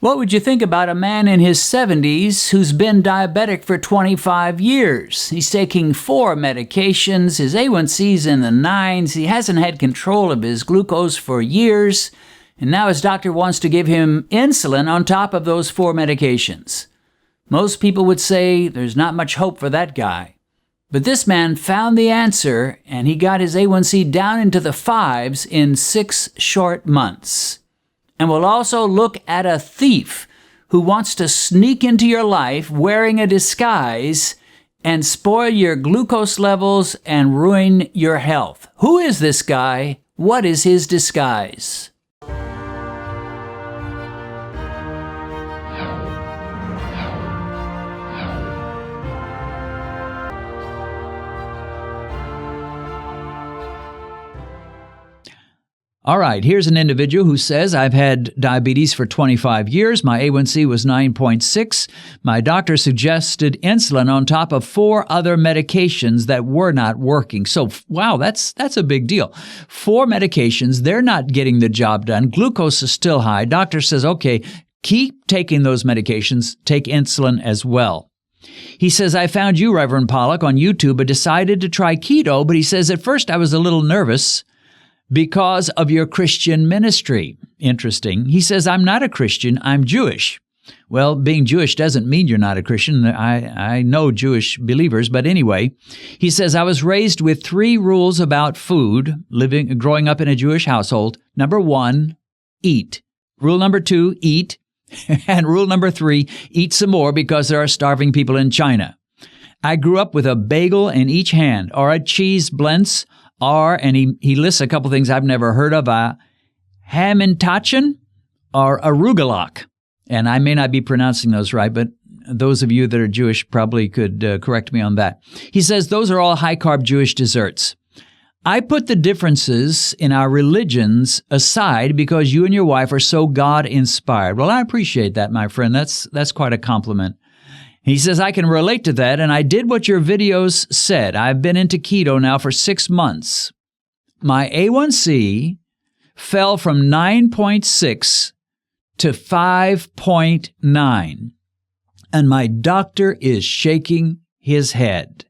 What would you think about a man in his 70s who's been diabetic for 25 years? He's taking 4 medications, his A1C's in the 9s, he hasn't had control of his glucose for years, and now his doctor wants to give him insulin on top of those 4 medications. Most people would say there's not much hope for that guy. But this man found the answer, and he got his A1C down into the 5s in 6 short months. And we'll also look at a thief who wants to sneak into your life wearing a disguise and spoil your glucose levels and ruin your health. Who is this guy? What is his disguise? All right, here's an individual who says, I've had diabetes for 25 years. My A1C was 9.6. My doctor suggested insulin on top of 4 other medications that were not working. So, wow, that's a big deal. 4 medications, they're not getting the job done. Glucose is still high. Doctor says, okay, keep taking those medications. Take insulin as well. He says, I found you, Reverend Pollack, on YouTube. I decided to try keto, but he says, at first I was a little nervous because of your Christian ministry. Interesting. He says, I'm not a Christian, I'm Jewish. Well, being Jewish doesn't mean you're not a Christian. I know Jewish believers, but anyway, he says, I was raised with 3 rules about food, growing up in a Jewish household. Number 1, eat. Rule number 2, eat. And rule number 3, eat some more because there are starving people in China. I grew up with a bagel in each hand, or a cheese blintz, and he lists a couple things I've never heard of, Hamantaschen or arugulak. And I may not be pronouncing those right, but those of you that are Jewish probably could correct me on that. He says those are all high-carb Jewish desserts. I put the differences in our religions aside because you and your wife are so God-inspired. Well, I appreciate that, my friend. That's quite a compliment. He says, I can relate to that, and I did what your videos said. I've been into keto now for 6 months. My A1C fell from 9.6 to 5.9, and my doctor is shaking his head.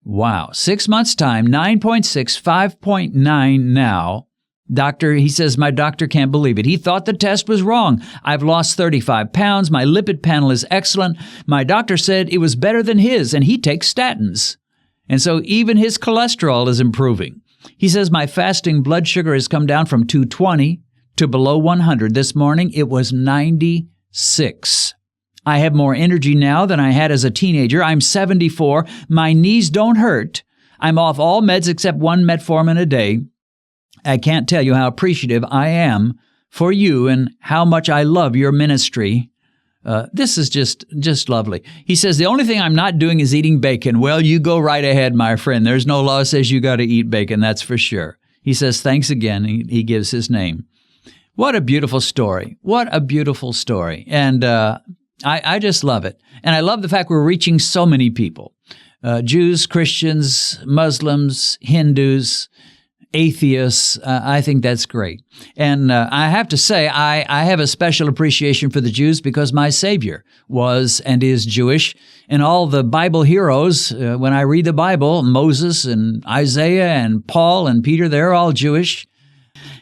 Wow, 6 months' time, 9.6, 5.9 now. Doctor, he says, my doctor can't believe it. He thought the test was wrong. I've lost 35 pounds. My lipid panel is excellent. My doctor said it was better than his, and he takes statins. And so even his cholesterol is improving. He says, my fasting blood sugar has come down from 220 to below 100. This morning, it was 96. I have more energy now than I had as a teenager. I'm 74. My knees don't hurt. I'm off all meds except 1 metformin a day. I can't tell you how appreciative I am for you and how much I love your ministry. This is just lovely. He says, the only thing I'm not doing is eating bacon. Well, you go right ahead, my friend. There's no law that says you got to eat bacon, that's for sure. He says, thanks again. He gives his name. What a beautiful story. What a beautiful story. And I just love it. And I love the fact we're reaching so many people. Jews, Christians, Muslims, Hindus, atheists. I think that's great. And I have to say, I have a special appreciation for the Jews because my Savior was and is Jewish. And all the Bible heroes, when I read the Bible, Moses and Isaiah and Paul and Peter, they're all Jewish.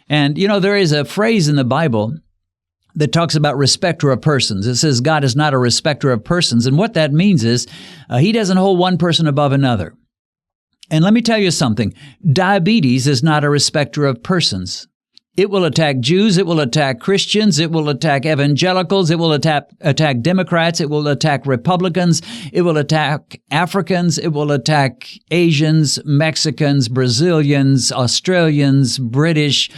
And, you know, there is a phrase in the Bible that talks about respecter of persons. It says God is not a respecter of persons. And what that means is he doesn't hold one person above another. And let me tell you something. Diabetes is not a respecter of persons. It will attack Jews. It will attack Christians. It will attack evangelicals. It will attack Democrats. It will attack Republicans. It will attack Africans. It will attack Asians, Mexicans, Brazilians, Australians, British.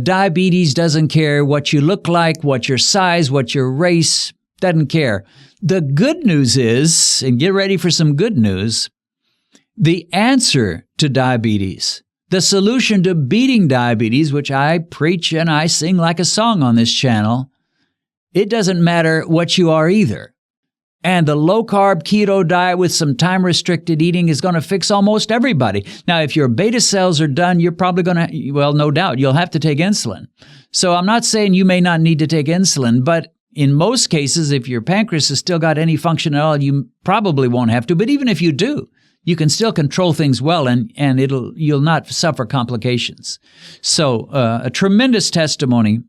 Diabetes doesn't care what you look like, what your size, what your race, doesn't care. The good news is, and get ready for some good news, the answer to diabetes, the solution to beating diabetes, which I preach and I sing like a song on this channel, it doesn't matter what you are either. And the low-carb keto diet with some time-restricted eating is going to fix almost everybody. Now, if your beta cells are done, you're probably going to, well, no doubt, you'll have to take insulin. So I'm not saying you may not need to take insulin, but In most cases, if your pancreas has still got any function at all, you probably won't have to. But even if you do, you can still control things well, and you'll not suffer complications. So a tremendous testimony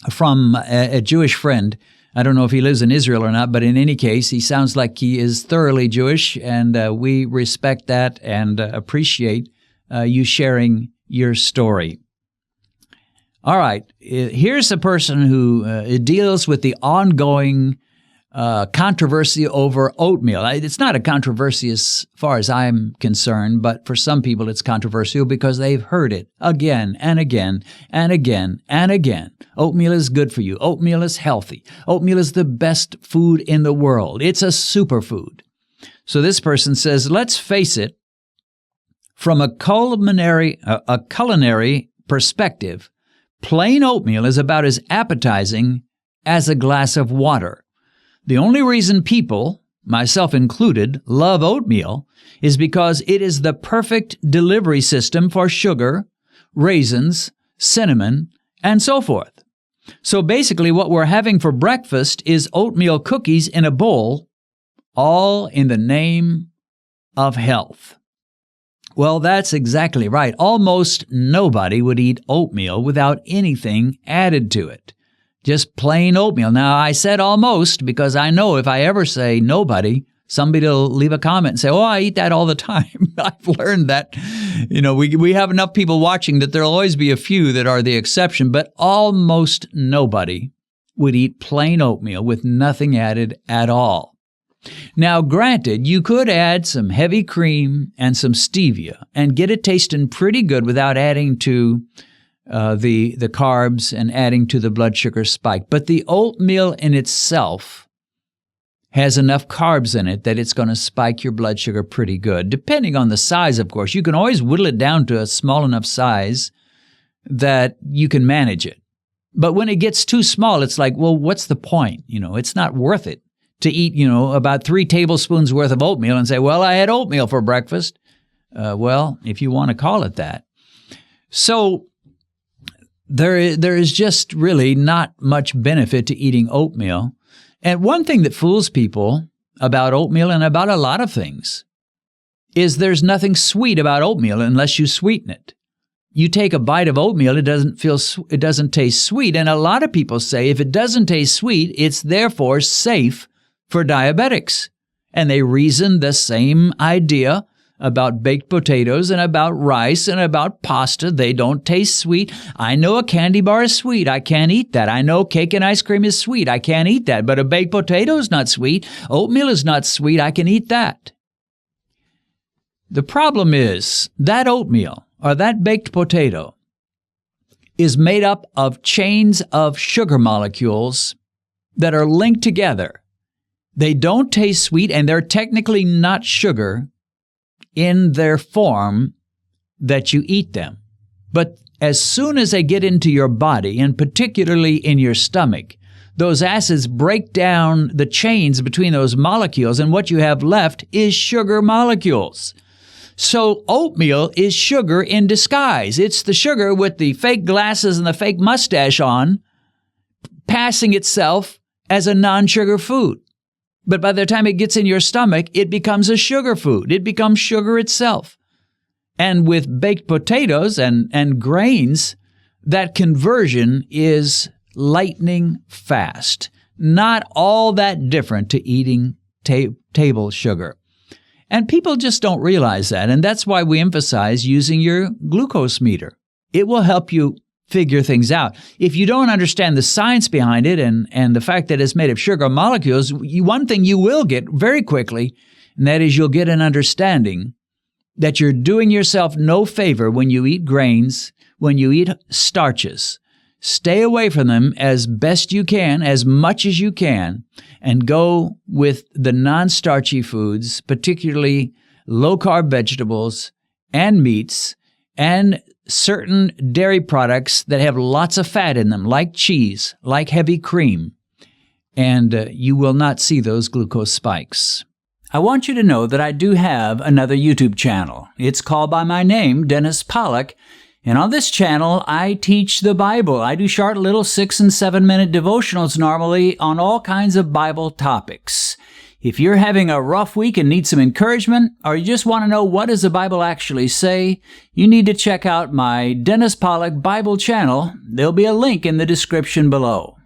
from a Jewish friend. I don't know if he lives in Israel or not, but in any case, he sounds like he is thoroughly Jewish, and we respect that and appreciate you sharing your story. All right, here's a person who deals with the ongoing controversy over oatmeal. It's not a controversy as far as I'm concerned, but for some people it's controversial because they've heard it again and again and again and again. Oatmeal is good for you. Oatmeal is healthy. Oatmeal is the best food in the world. It's a superfood. So this person says, let's face it, from a culinary perspective, plain oatmeal is about as appetizing as a glass of water. The only reason people, myself included, love oatmeal is because it is the perfect delivery system for sugar, raisins, cinnamon, and so forth. So basically what we're having for breakfast is oatmeal cookies in a bowl, all in the name of health. Well, that's exactly right. Almost nobody would eat oatmeal without anything added to it. Just plain oatmeal. Now, I said almost because I know if I ever say nobody, somebody will leave a comment and say, oh, I eat that all the time. I've learned that, we have enough people watching that there'll always be a few that are the exception, but almost nobody would eat plain oatmeal with nothing added at all. Now, granted, you could add some heavy cream and some stevia and get it tasting pretty good without adding to the carbs and adding to the blood sugar spike. But the oatmeal in itself has enough carbs in it that it's going to spike your blood sugar pretty good. Depending on the size, of course. You can always whittle it down to a small enough size that you can manage it. But when it gets too small, it's like, well, what's the point? It's not worth it to eat, about 3 tablespoons worth of oatmeal and say, well, I had oatmeal for breakfast. Well, if you want to call it that. So there is just really not much benefit to eating oatmeal. And one thing that fools people about oatmeal and about a lot of things is there's nothing sweet about oatmeal unless you sweeten it. You take a bite of oatmeal, it doesn't taste sweet. And a lot of people say if it doesn't taste sweet, it's therefore safe for diabetics. And they reason the same idea about baked potatoes and about rice and about pasta. They don't taste sweet. I know a candy bar is sweet. I can't eat that. I know cake and ice cream is sweet. I can't eat that. But a baked potato is not sweet. Oatmeal is not sweet. I can eat that. The problem is that oatmeal or that baked potato is made up of chains of sugar molecules that are linked together. They don't taste sweet, and they're technically not sugar in their form that you eat them. But as soon as they get into your body, and particularly in your stomach, those acids break down the chains between those molecules, and what you have left is sugar molecules. So oatmeal is sugar in disguise. It's the sugar with the fake glasses and the fake mustache on, passing itself as a non-sugar food. But by the time it gets in your stomach, it becomes a sugar food. It becomes sugar itself. And with baked potatoes and grains, that conversion is lightning fast. Not all that different to eating table sugar. And people just don't realize that. And that's why we emphasize using your glucose meter. It will help you figure things out. If you don't understand the science behind it and the fact that it's made of sugar molecules, one thing you will get very quickly, and that is you'll get an understanding that you're doing yourself no favor when you eat grains, when you eat starches. Stay away from them as best you can, as much as you can, and go with the non-starchy foods, particularly low-carb vegetables and meats and certain dairy products that have lots of fat in them, like cheese, like heavy cream, and you will not see those glucose spikes. I want you to know that I do have another YouTube channel. It's called by my name, Dennis Pollock, And on this channel, I teach the Bible. I do short little 6 and 7 minute devotionals normally on all kinds of Bible topics. If you're having a rough week and need some encouragement, or you just want to know what does the Bible actually say, you need to check out my Dennis Pollock Bible channel. There'll be a link in the description below.